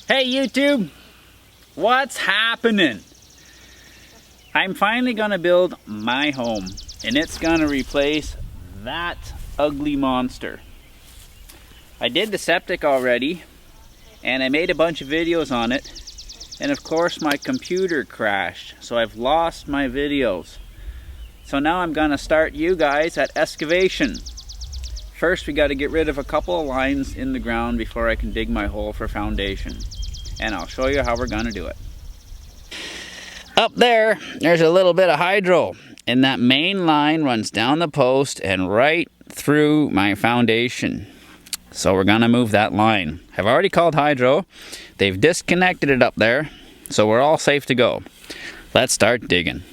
Hey YouTube, what's happening? I'm finally gonna build my home and it's gonna replace that ugly monster. I did the septic already and I made a bunch of videos on it, and of course my computer crashed, so I've lost my videos. So now I'm gonna start you guys at excavation. First we got to get rid of a couple of lines in the ground before I can dig my hole for foundation. And I'll show you how we're gonna do it. Up there's a little bit of hydro, and that main line runs down the post and right through my foundation. So we're gonna move that line. I've already called hydro. They've disconnected it up there, so we're all safe to go. Let's start digging.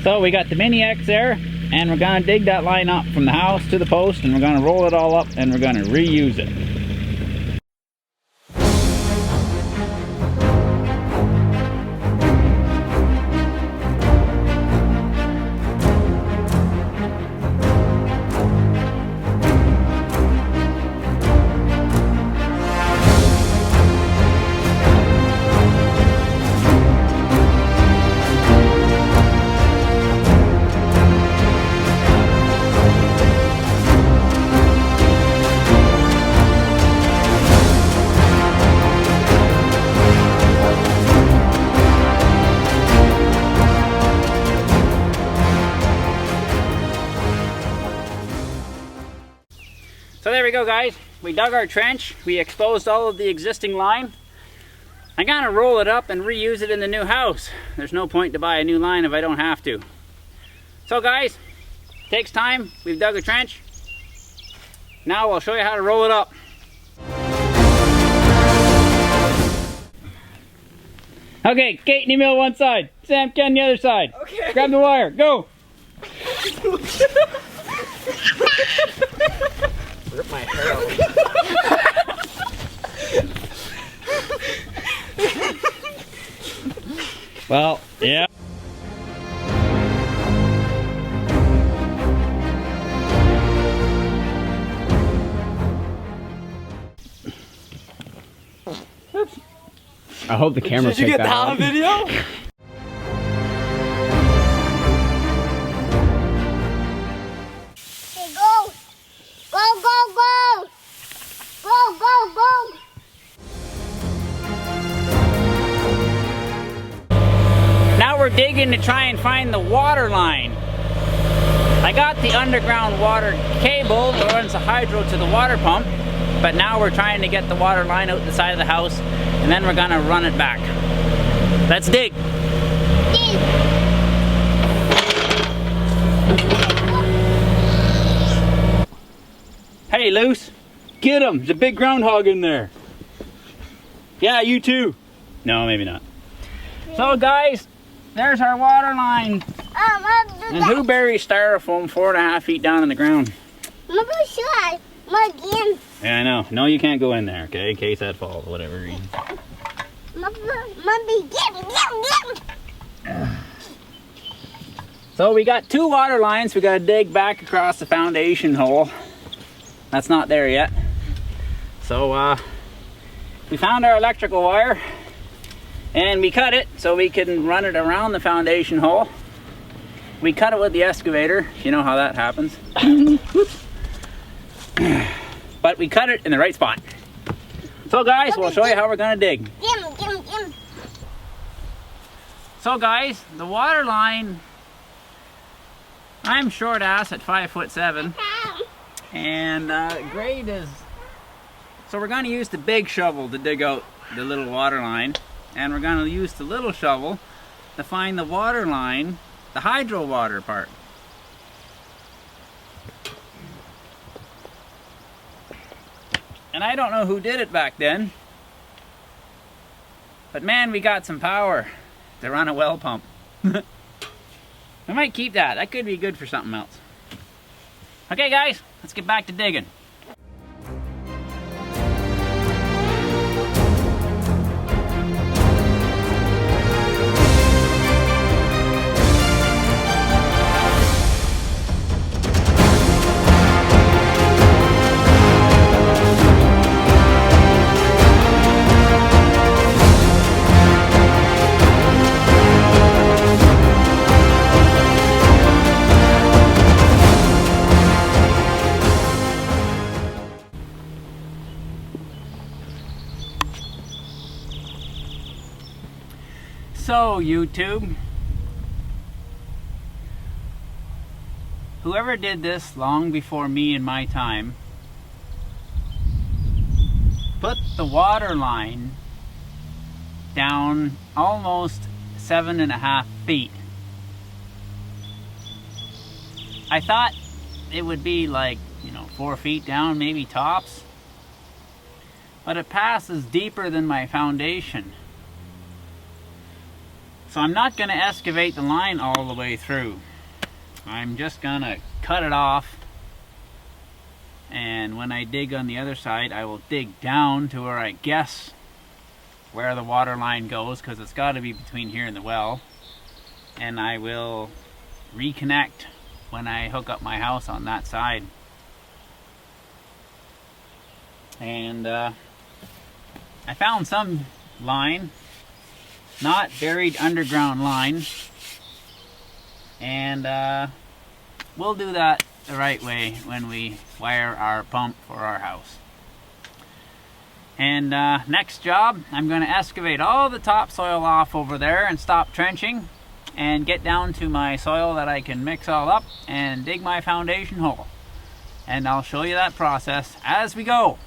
So we got the mini X there, and we're gonna dig that line up from the house to the post, and we're gonna roll it all up and we're gonna reuse it. So there we go, guys. We dug our trench. We exposed all of the existing line. I'm gonna roll it up and reuse it in the new house. There's no point to buy a new line if I don't have to. So guys, takes time. We've dug a trench. Now I'll show you how to roll it up. Okay, Kate and Emil one side, Sam, Ken the other side. Okay. Grab the wire, go! Rip my hair out. Well, yeah. Oops. I hope the camera picked that up. Did you get that on video? Now we're digging to try and find the water line. I got the underground water cable that runs the hydro to the water pump, but now we're trying to get the water line out the side of the house, and then we're gonna run it back. Let's dig. Hey, Luce, get him. There's a big groundhog in there. Yeah, you too. No, maybe not. So guys, there's our water line. And who buries styrofoam 4.5 feet down in the ground? Yeah, I know. No, you can't go in there, okay? In case that falls, whatever reason. So we got 2 water lines we gotta dig back across the foundation hole. That's not there yet. So we found our electrical wire and we cut it so we can run it around the foundation hole. We cut it with the excavator. You know how that happens. But we cut it in the right spot. So guys, we'll show you how we're gonna dig. So guys, the water line, I'm short ass at 5'7", and grade is, so we're gonna use the big shovel to dig out the little water line, and we're gonna use the little shovel to find the water line, the hydro water part. And I don't know who did it back then, but man, we got some power to run a well pump. I might keep that. That could be good for something else. Okay guys, let's get back to digging. So, YouTube, whoever did this long before me in my time put the water line down almost 7.5 feet. I thought it would be like, 4 feet down, maybe tops, but it passes deeper than my foundation. So I'm not going to excavate the line all the way through. I'm just going to cut it off, and when I dig on the other side, I will dig down to where I guess where the water line goes, because it's got to be between here and the well, and I will reconnect when I hook up my house on that side. And I found some line, not buried underground line, and we'll do that the right way when we wire our pump for our house. And next job, I'm going to excavate all the topsoil off over there and stop trenching and get down to my soil that I can mix all up and dig my foundation hole. And I'll show you that process as we go.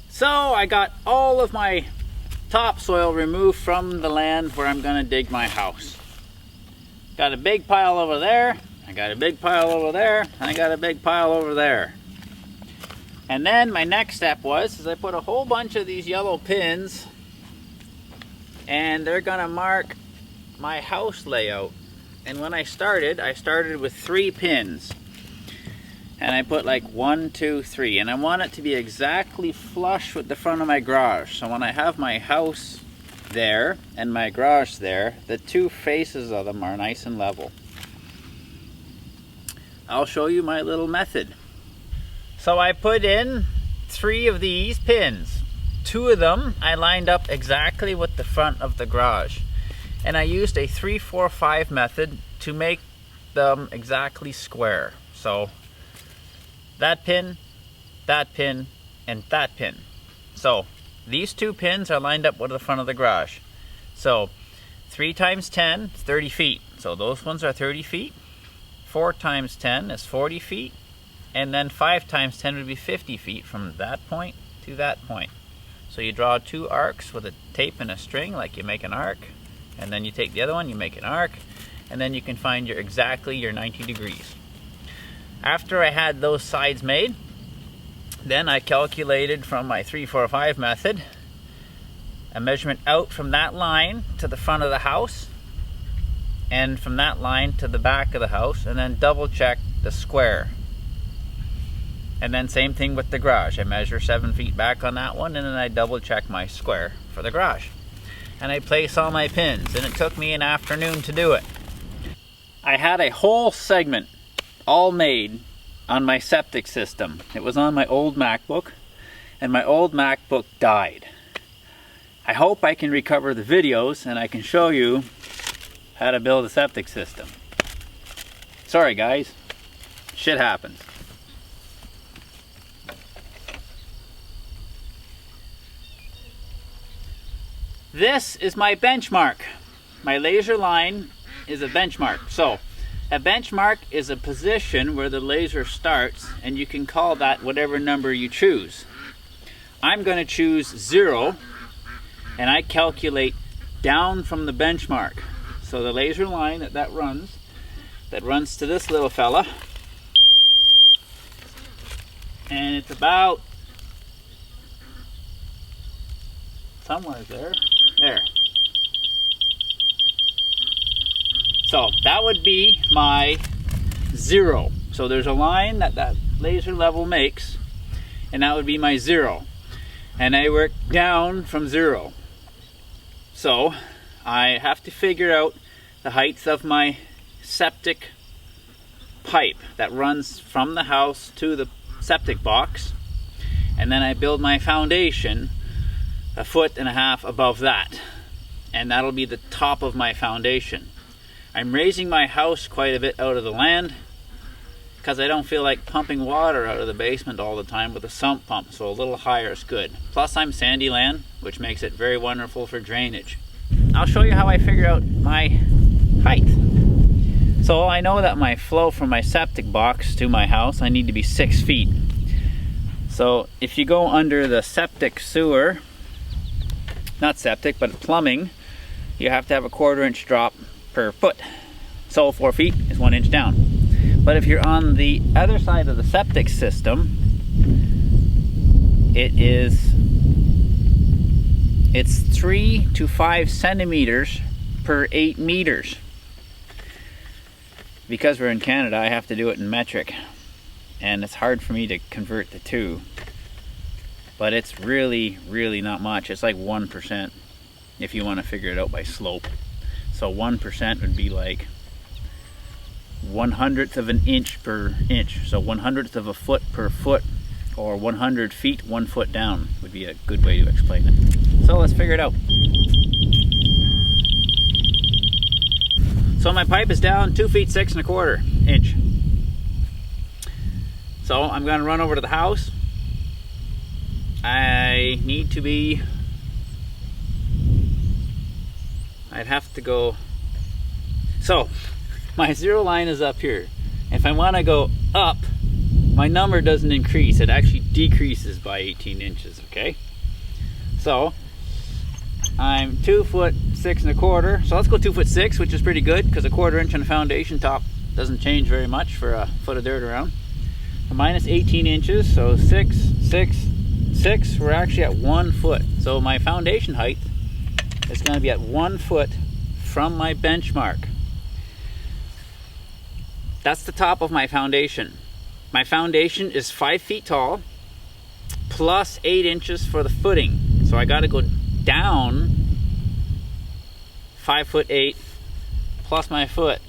So I got all of my topsoil removed from the land where I'm going to dig my house. Got a big pile over there, I got a big pile over there, and I got a big pile over there. And then my next step was I put a whole bunch of these yellow pins, and they're going to mark my house layout. And when I started with 3 pins. And I put like 1, 2, 3, and I want it to be exactly flush with the front of my garage. So when I have my house there and my garage there, the 2 faces of them are nice and level. I'll show you my little method. So I put in 3 of these pins. 2 of them I lined up exactly with the front of the garage. And I used a 3-4-5 method to make them exactly square. So that pin, and that pin. So these 2 pins are lined up with the front of the garage. So 3 times 10 is 30 feet. So those ones are 30 feet. 4 times 10 is 40 feet. And then 5 times 10 would be 50 feet from that point to that point. So you draw 2 arcs with a tape and a string like you make an arc. And then you take the other one, you make an arc. And then you can find exactly your 90 degrees. After I had those sides made, then I calculated from my 3-4-5 method a measurement out from that line to the front of the house, and from that line to the back of the house, and then double check the square. And then same thing with the garage. I measure 7 feet back on that one, and then I double check my square for the garage. And I place all my pins, and it took me an afternoon to do it. I had a whole segment all made on my septic system. It was on my old MacBook, and my old MacBook died. I hope I can recover the videos and I can show you how to build a septic system. Sorry guys, shit happens. This is my benchmark. My laser line is a benchmark. So a benchmark is a position where the laser starts, and you can call that whatever number you choose. I'm going to choose 0, and I calculate down from the benchmark. So the laser line that runs to this little fella, and it's about somewhere there. So that would be my 0. So there's a line that laser level makes, and that would be my 0. And I work down from 0. So I have to figure out the height of my septic pipe that runs from the house to the septic box, and then I build my foundation 1.5 feet above that. and that'll be the top of my foundation. I'm raising my house quite a bit out of the land because I don't feel like pumping water out of the basement all the time with a sump pump, so a little higher is good. Plus I'm sandy land, which makes it very wonderful for drainage. I'll show you how I figure out my height. So I know that my flow from my septic box to my house, I need to be 6 feet. So if you go under the septic sewer, not septic, but plumbing, you have to have a 1/4 inch drop per foot. So 4 feet is 1 inch down. But if you're on the other side of the septic system, it's 3 to 5 centimeters per 8 meters. Because we're in Canada, I have to do it in metric, and it's hard for me to convert the two. But it's really, really not much. It's like 1% if you want to figure it out by slope. So 1% would be like 1/100th of an inch per inch. So 1/100th of a foot per foot, or 100 feet 1 foot down would be a good way to explain it. So let's figure it out. So my pipe is down 2 feet 6 1/4 inch. So I'm going to run over to the house. I need to be, I'd have to go, so my zero line is up here. If I want to go up, my number doesn't increase, it actually decreases by 18 inches, okay? So I'm 2 foot 6 1/4, so let's go 2 foot 6, which is pretty good because a 1/4 inch on the foundation top doesn't change very much for a foot of dirt around. So minus 18 inches, so 6, 6, 6, we're actually at 1 foot. So my foundation height is going to be at 1 foot from my benchmark. That's the top of my foundation. My foundation is 5 feet tall, plus 8 inches for the footing. So I got to go down 5'8" plus my foot.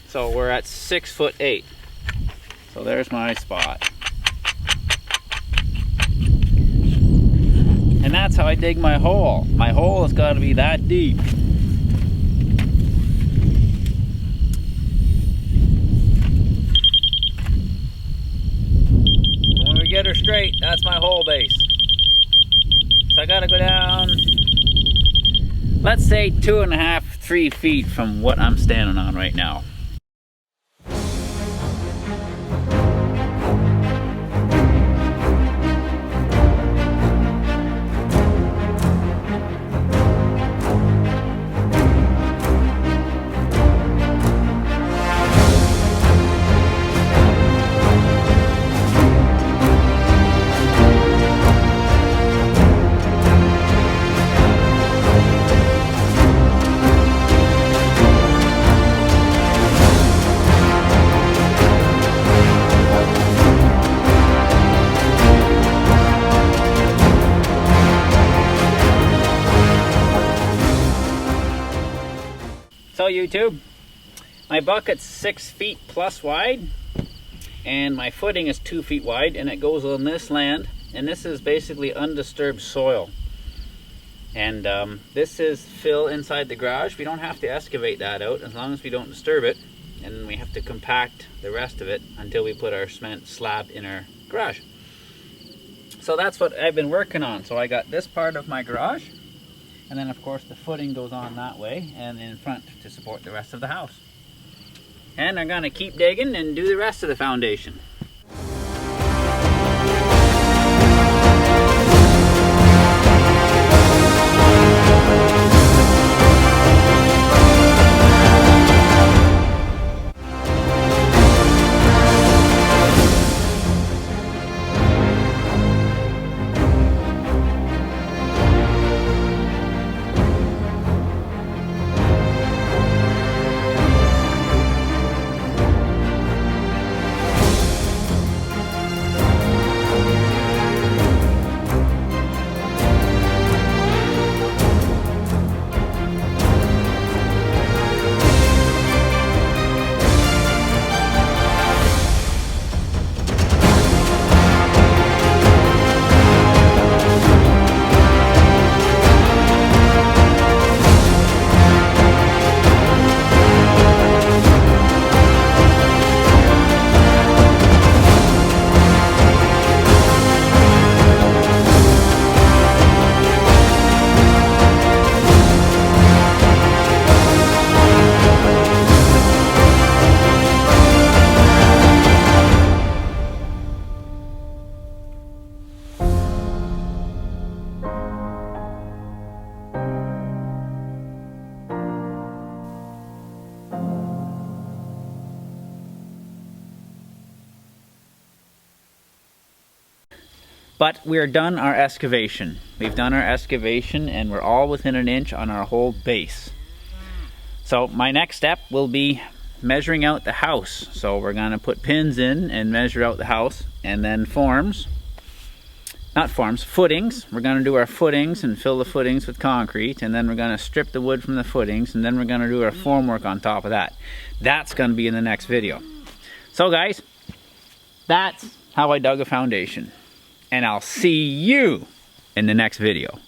So we're at 6'8". So there's my spot. And that's how I dig my hole. My hole has got to be that deep. When we get her straight, that's my hole base. So I got to go down, let's say 2.5, 3 feet from what I'm standing on right now. So YouTube, my bucket's 6 feet plus wide, and my footing is 2 feet wide, and it goes on this land, and this is basically undisturbed soil. And this is fill inside the garage. We don't have to excavate that out as long as we don't disturb it, and we have to compact the rest of it until we put our cement slab in our garage. So that's what I've been working on. So I got this part of my garage, and then of course the footing goes on that way and in front to support the rest of the house. And I'm gonna keep digging and do the rest of the foundation. But we're done our excavation. We've done our excavation and we're all within an inch on our whole base. So my next step will be measuring out the house. So we're gonna put pins in and measure out the house, and then footings. We're gonna do our footings and fill the footings with concrete, and then we're gonna strip the wood from the footings, and then we're gonna do our formwork on top of that. That's gonna be in the next video. So guys, that's how I dug a foundation. And I'll see you in the next video.